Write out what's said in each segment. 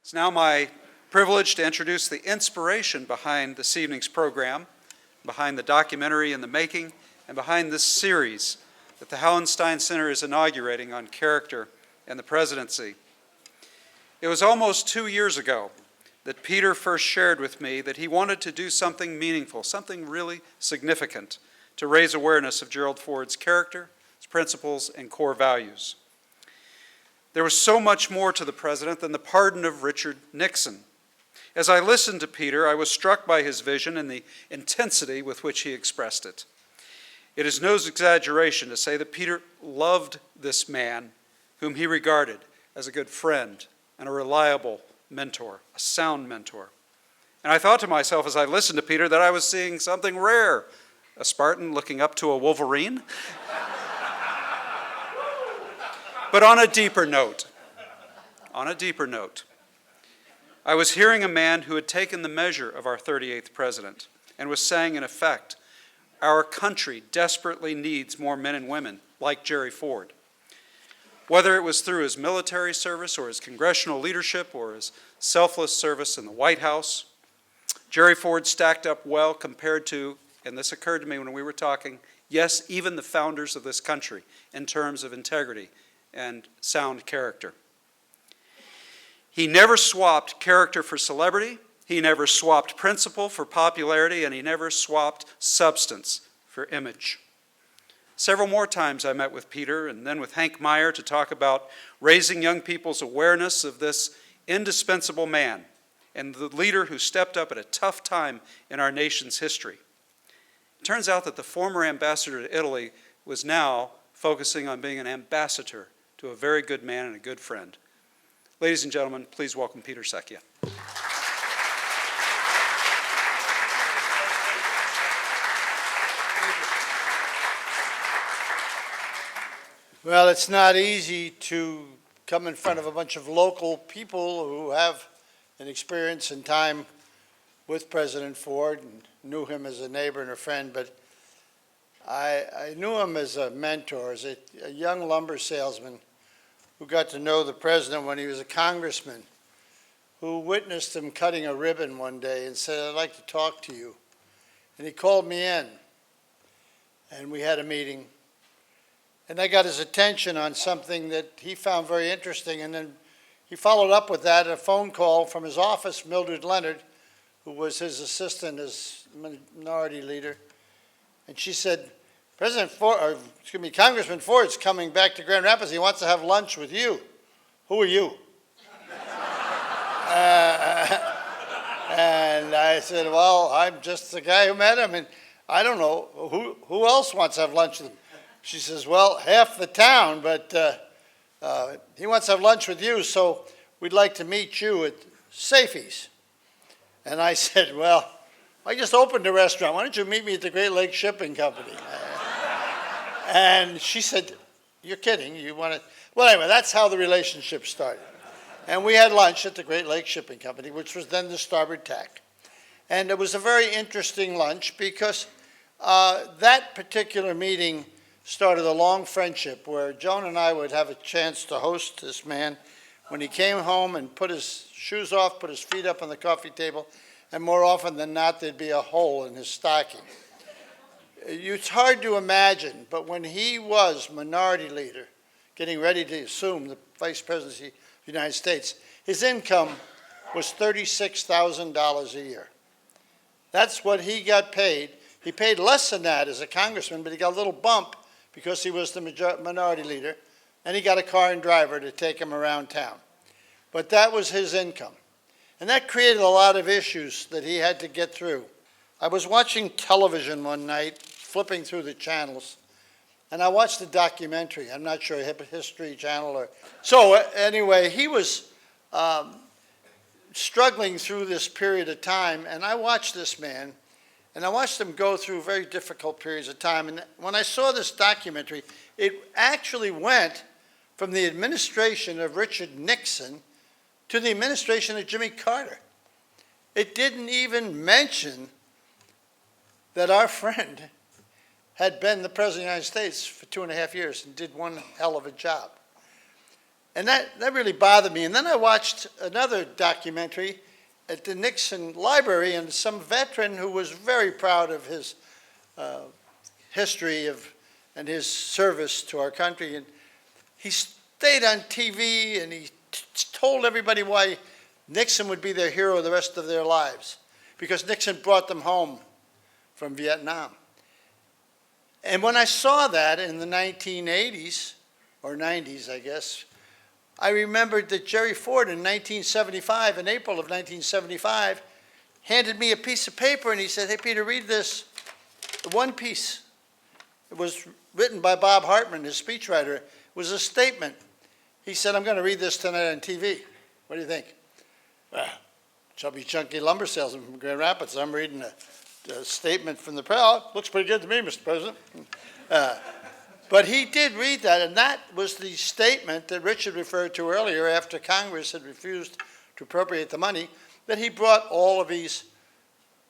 It's now my privilege to introduce the inspiration behind this evening's program, behind the documentary in the making, and behind this series that the Hauenstein Center is inaugurating on character and the presidency. It was almost 2 years ago that Peter first shared with me that he wanted to do something meaningful, something really significant to raise awareness of Gerald Ford's character, his principles, and core values. There was so much more to the president than the pardon of Richard Nixon. As I listened to Peter, I was struck by his vision and the intensity with which he expressed it. It is no exaggeration to say that Peter loved this man whom he regarded as a good friend and a reliable mentor, a sound mentor. And I thought to myself as I listened to Peter that I was seeing something rare, a Spartan looking up to a Wolverine. But on a deeper note, I was hearing a man who had taken the measure of our 38th president and was saying, in effect, our country desperately needs more men and women like Jerry Ford. Whether it was through his military service or his congressional leadership or his selfless service in the White House, Jerry Ford stacked up well compared to, and this occurred to me when we were talking, yes, even the founders of this country in terms of integrity and sound character. He never swapped character for celebrity, he never swapped principle for popularity, and he never swapped substance for image. Several more times I met with Peter and then with Hank Meijer to talk about raising young people's awareness of this indispensable man and the leader who stepped up at a tough time in our nation's history. It turns out that the former ambassador to Italy was now focusing on being an ambassador to a very good man and a good friend. Ladies and gentlemen, please welcome Peter Secchia. Well, it's not easy to come in front of a bunch of local people who have an experience and time with President Ford and knew him as a neighbor and a friend, but I knew him as a mentor, as a young lumber salesman who got to know the president when he was a congressman, who witnessed him cutting a ribbon one day and said, "I'd like to talk to you." And he called me in, and we had a meeting. And I got his attention on something that he found very interesting, and then he followed up with that, a phone call from his office, Mildred Leonard, who was his assistant as minority leader. And she said, Congressman Ford's coming back to Grand Rapids. He wants to have lunch with you. Who are you? And I said, well, I'm just the guy who met him, and I don't know, who else wants to have lunch with him? She says, well, half the town, but he wants to have lunch with you, so we'd like to meet you at Safey's. And I said, well, I just opened a restaurant. Why don't you meet me at the Great Lakes Shipping Company? And she said, you're kidding. You want to? Well, anyway, that's how the relationship started. And we had lunch at the Great Lakes Shipping Company, which was then the Starboard Tack. And it was a very interesting lunch because that particular meeting started a long friendship where Joan and I would have a chance to host this man when he came home and put his shoes off, put his feet up on the coffee table, and more often than not, there'd be a hole in his stocking. It's hard to imagine, but when he was minority leader, getting ready to assume the vice presidency of the United States, his income was $36,000 a year. That's what he got paid. He paid less than that as a congressman, but he got a little bump because he was the minority leader, and he got a car and driver to take him around town. But that was his income. And that created a lot of issues that he had to get through. I was watching television one night, flipping through the channels, and I watched a documentary. I'm not sure, a History Channel or... So anyway, he was struggling through this period of time, and I watched this man, and I watched him go through very difficult periods of time. And when I saw this documentary, it actually went from the administration of Richard Nixon to the administration of Jimmy Carter. It didn't even mention that our friend had been the President of the United States for 2.5 years and did one hell of a job. And that really bothered me. And then I watched another documentary at the Nixon Library, and some veteran who was very proud of his history and his service to our country. And he stayed on TV and he told everybody why Nixon would be their hero the rest of their lives, because Nixon brought them home from Vietnam. And when I saw that in the 1980s, or 90s, I guess, I remembered that Jerry Ford in 1975, in April of 1975, handed me a piece of paper and he said, "Hey, Peter, read this one piece." It was written by Bob Hartman, his speechwriter. It was a statement. He said, "I'm going to read this tonight on TV. What do you think?" Well, chubby, chunky lumber salesman from Grand Rapids. I'm reading a statement from the press. Oh, looks pretty good to me, Mr. President. But he did read that, and that was the statement that Richard referred to earlier after Congress had refused to appropriate the money, that he brought all of these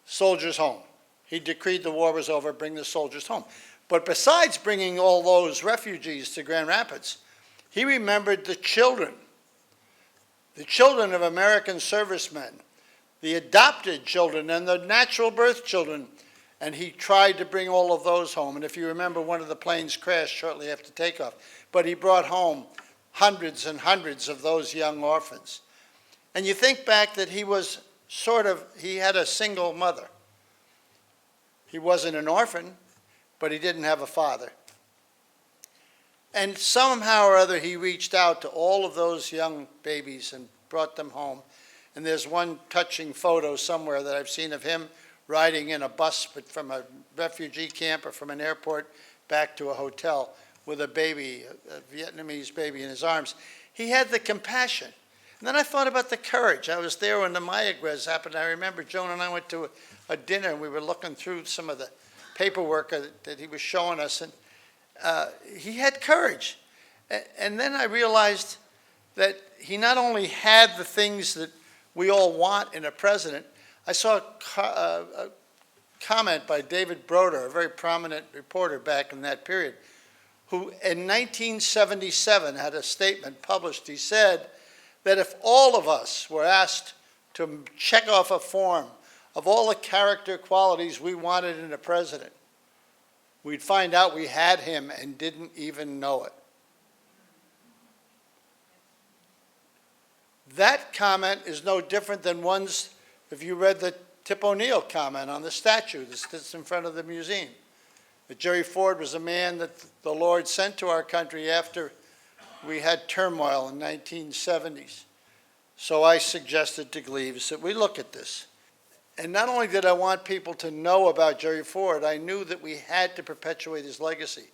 soldiers home. He decreed the war was over, bring the soldiers home. But besides bringing all those refugees to Grand Rapids, he remembered the children of American servicemen, the adopted children and the natural birth children, and he tried to bring all of those home. And if you remember, one of the planes crashed shortly after takeoff, but he brought home hundreds and hundreds of those young orphans. And you think back that he had a single mother. He wasn't an orphan, but he didn't have a father. And somehow or other, he reached out to all of those young babies and brought them home. And there's one touching photo somewhere that I've seen of him riding in a bus, but from a refugee camp or from an airport back to a hotel with a baby, a Vietnamese baby in his arms. He had the compassion. And then I thought about the courage. I was there when the Meijer happened. I remember Joan and I went to a dinner, and we were looking through some of the paperwork that he was showing us, and he had courage. And then I realized that he not only had the things that we all want in a president. I saw a comment by David Broder, a very prominent reporter back in that period, who in 1977 had a statement published. He said that if all of us were asked to check off a form of all the character qualities we wanted in a president, we'd find out we had him and didn't even know it. That comment is no different than one's, if you read the Tip O'Neill comment on the statue that sits in front of the museum. That Jerry Ford was a man that the Lord sent to our country after we had turmoil in the 1970s. So I suggested to Gleaves that we look at this. And not only did I want people to know about Jerry Ford, I knew that we had to perpetuate his legacy.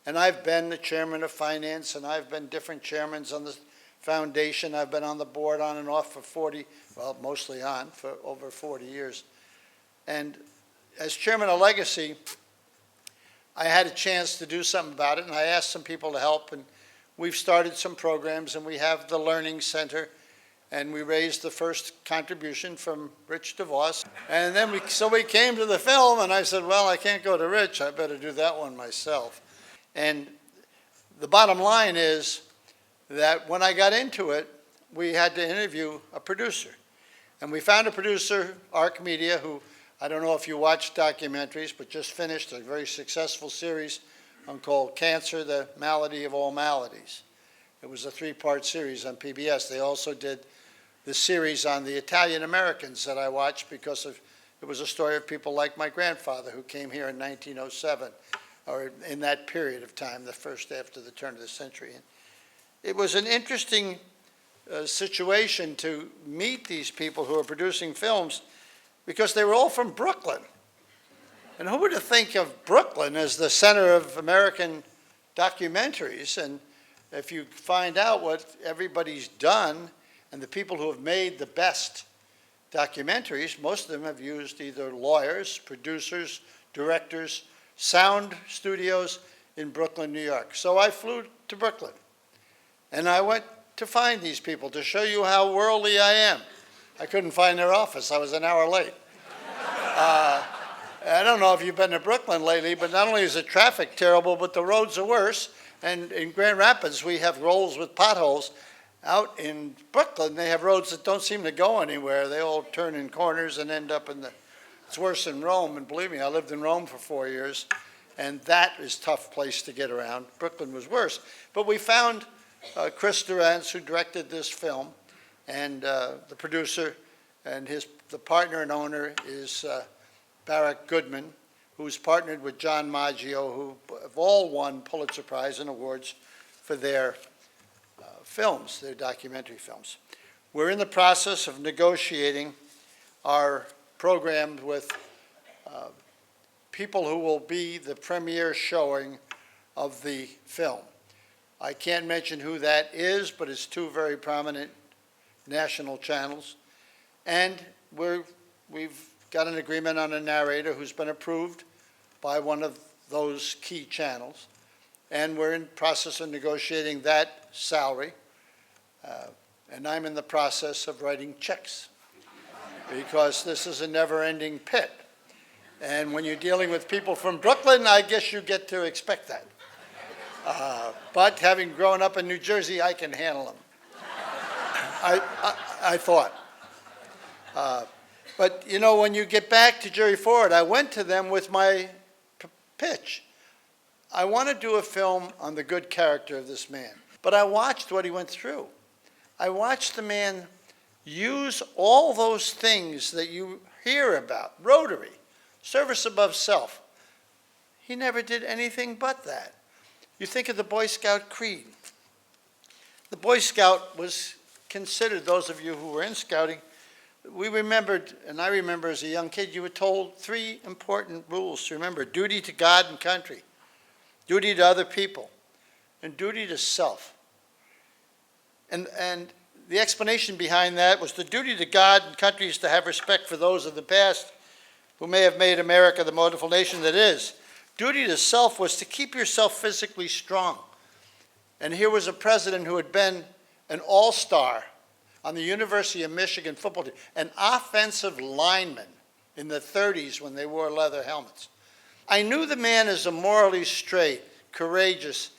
And I've been the chairman of finance, and I've been different chairmans on the foundation. I've been on the board on and off for mostly on for over 40 years. And as chairman of Legacy, I had a chance to do something about it, and I asked some people to help, and we've started some programs, and we have the Learning Center, and we raised the first contribution from Rich DeVos. And then we came to the film, and I said, well, I can't go to Rich, I better do that one myself. And the bottom line is that when I got into it, we had to interview a producer. And we found a producer, Arc Media, who, I don't know if you watch documentaries, but just finished a very successful series called Cancer, the Malady of All Maladies. It was a 3-part series on PBS. They also did the series on the Italian Americans that I watched because it was a story of people like my grandfather who came here in 1907, or in that period of time, the first after the turn of the century. And it was an interesting situation to meet these people who are producing films because they were all from Brooklyn. And who would think of Brooklyn as the center of American documentaries? And if you find out what everybody's done and the people who have made the best documentaries, most of them have used either lawyers, producers, directors, sound studios in Brooklyn, New York. So I flew to Brooklyn. And I went to find these people to show you how worldly I am. I couldn't find their office. I was an hour late. I don't know if you've been to Brooklyn lately, but not only is the traffic terrible, but the roads are worse. And in Grand Rapids, we have roads with potholes. Out in Brooklyn, they have roads that don't seem to go anywhere. They all turn in corners and end up in the, it's worse than Rome. And believe me, I lived in Rome for 4 years, and that is a tough place to get around. Brooklyn was worse. But we found Chris Durantz, who directed this film, and the producer, and the partner and owner is Barrett Goodman, who's partnered with John Maggio, who have all won Pulitzer Prize and awards for their films, their documentary films. We're in the process of negotiating our program with people who will be the premiere showing of the film. I can't mention who that is, but it's two very prominent national channels. And we've got an agreement on a narrator who's been approved by one of those key channels. And we're in process of negotiating that salary. And I'm in the process of writing checks because this is a never-ending pit. And when you're dealing with people from Brooklyn, I guess you get to expect that. But having grown up in New Jersey, I can handle them. I thought. But, you know, when you get back to Jerry Ford, I went to them with my pitch. I want to do a film on the good character of this man. But I watched what he went through. I watched the man use all those things that you hear about. Rotary, service above self. He never did anything but that. You think of the Boy Scout creed. The Boy Scout was considered, those of you who were in scouting, we remembered, and I remember as a young kid, you were told 3 important rules to remember: duty to God and country, duty to other people, and duty to self. And the explanation behind that was the duty to God and country is to have respect for those of the past who may have made America the wonderful nation that is. Duty to self was to keep yourself physically strong. And here was a president who had been an all-star on the University of Michigan football team, an offensive lineman in the 30s when they wore leather helmets. I knew the man as a morally straight, courageous,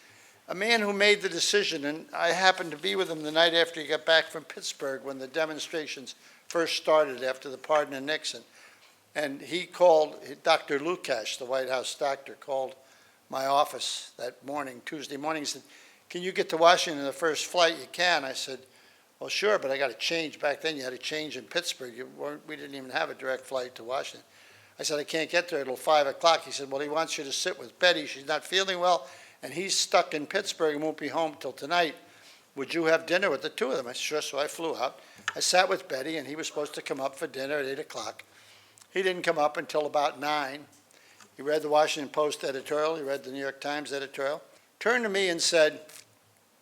a man who made the decision, and I happened to be with him the night after he got back from Pittsburgh when the demonstrations first started after the pardon of Nixon. And he called, Dr. Lukash, the White House doctor, called my office that morning, Tuesday morning. He said, "Can you get to Washington in the first flight you can?" I said, "Well, sure, but I got to change." Back then you had to change in Pittsburgh. We didn't even have a direct flight to Washington. I said, "I can't get there until 5 o'clock. He said, "Well, he wants you to sit with Betty. She's not feeling well, and he's stuck in Pittsburgh and won't be home till tonight. Would you have dinner with the two of them?" I said, "Sure." So I flew out. I sat with Betty, and he was supposed to come up for dinner at 8 o'clock. He didn't come up until about 9. He read the Washington Post editorial. He read the New York Times editorial. Turned to me and said,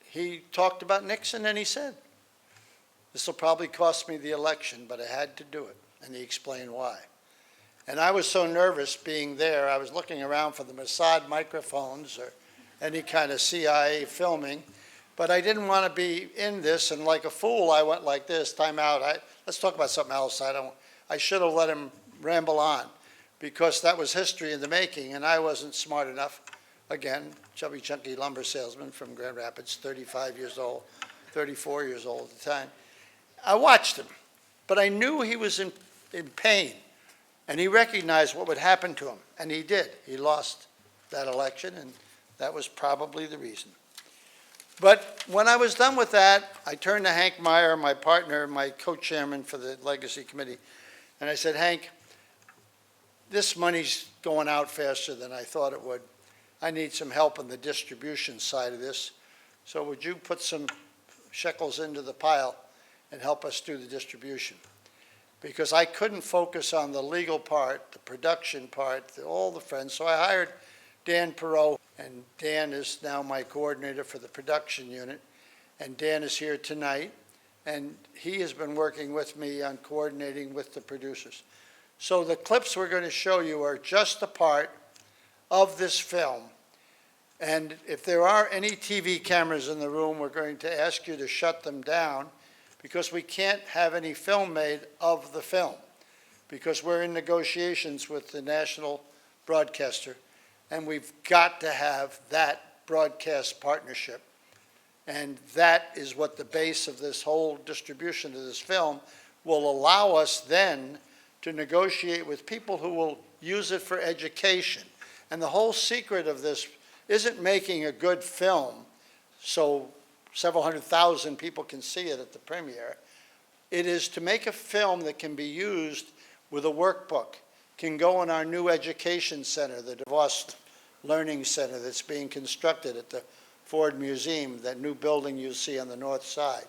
he talked about Nixon, and he said, "This will probably cost me the election, but I had to do it." And he explained why. And I was so nervous being there, I was looking around for the Mossad microphones or any kind of CIA filming, but I didn't want to be in this, and like a fool, I went like this, time out. Let's talk about something else. I should have let him ramble on, because that was history in the making, and I wasn't smart enough. Again, chubby, chunky lumber salesman from Grand Rapids, 35 years old, 34 years old at the time. I watched him, but I knew he was in pain, and he recognized what would happen to him, and he did. He lost that election, and that was probably the reason. But when I was done with that, I turned to Hank Meijer, my partner, my co-chairman for the Legacy Committee, and I said, "Hank, this money's going out faster than I thought it would. I need some help on the distribution side of this. So would you put some shekels into the pile and help us do the distribution?" Because I couldn't focus on the legal part, the production part, all the friends. So I hired Dan Perot, and Dan is now my coordinator for the production unit. And Dan is here tonight, and he has been working with me on coordinating with the producers. So the clips we're going to show you are just a part of this film. And if there are any TV cameras in the room, we're going to ask you to shut them down, because we can't have any film made of the film, because we're in negotiations with the national broadcaster, and we've got to have that broadcast partnership. And that is what the base of this whole distribution of this film will allow us then to negotiate with people who will use it for education. And the whole secret of this isn't making a good film so several 100,000 people can see it at the premiere. It is to make a film that can be used with a workbook, can go in our new education center, the DeVos Learning Center that's being constructed at the Ford Museum, that new building you see on the north side.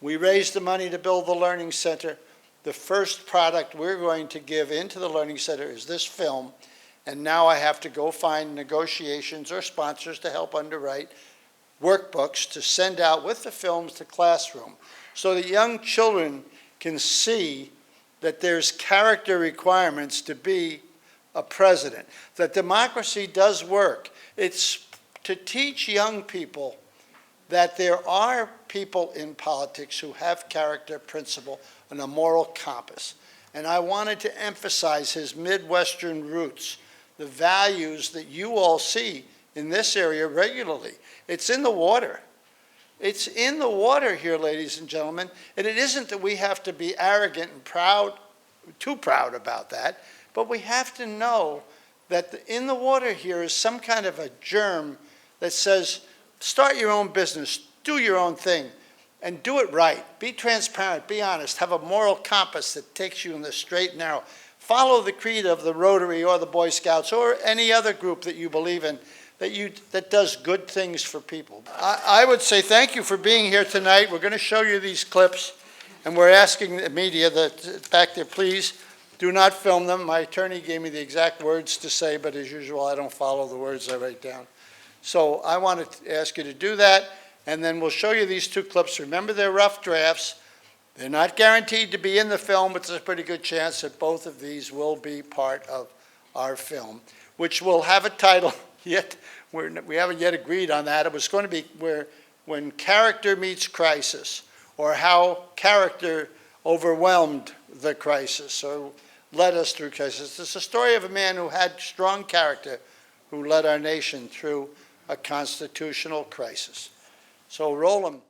We raised the money to build the Learning Center. The first product we're going to give into the Learning Center is this film, and now I have to go find negotiations or sponsors to help underwrite workbooks to send out with the films to classroom so that young children can see that there's character requirements to be a president, that democracy does work. It's to teach young people that there are people in politics who have character, principle, and a moral compass. And I wanted to emphasize his Midwestern roots, the values that you all see in this area regularly. It's in the water. It's in the water here, ladies and gentlemen, and it isn't that we have to be arrogant and proud, too proud about that, but we have to know that in the water here is some kind of a germ that says, start your own business, do your own thing, and do it right. Be transparent, be honest, have a moral compass that takes you in the straight and narrow. Follow the creed of the Rotary or the Boy Scouts or any other group that you believe in that does good things for people. I would say thank you for being here tonight. We're going to show you these clips, and we're asking the media that back there, please do not film them. My attorney gave me the exact words to say, but as usual, I don't follow the words I write down. So I want to ask you to do that, and then we'll show you these two clips. Remember, they're rough drafts. They're not guaranteed to be in the film, but there's a pretty good chance that both of these will be part of our film, which will have a title, yet we haven't yet agreed on that. It was going to be When Character Meets Crisis, or How Character Overwhelmed the Crisis, or led us through crisis. It's a story of a man who had strong character, who led our nation through a constitutional crisis. So roll them.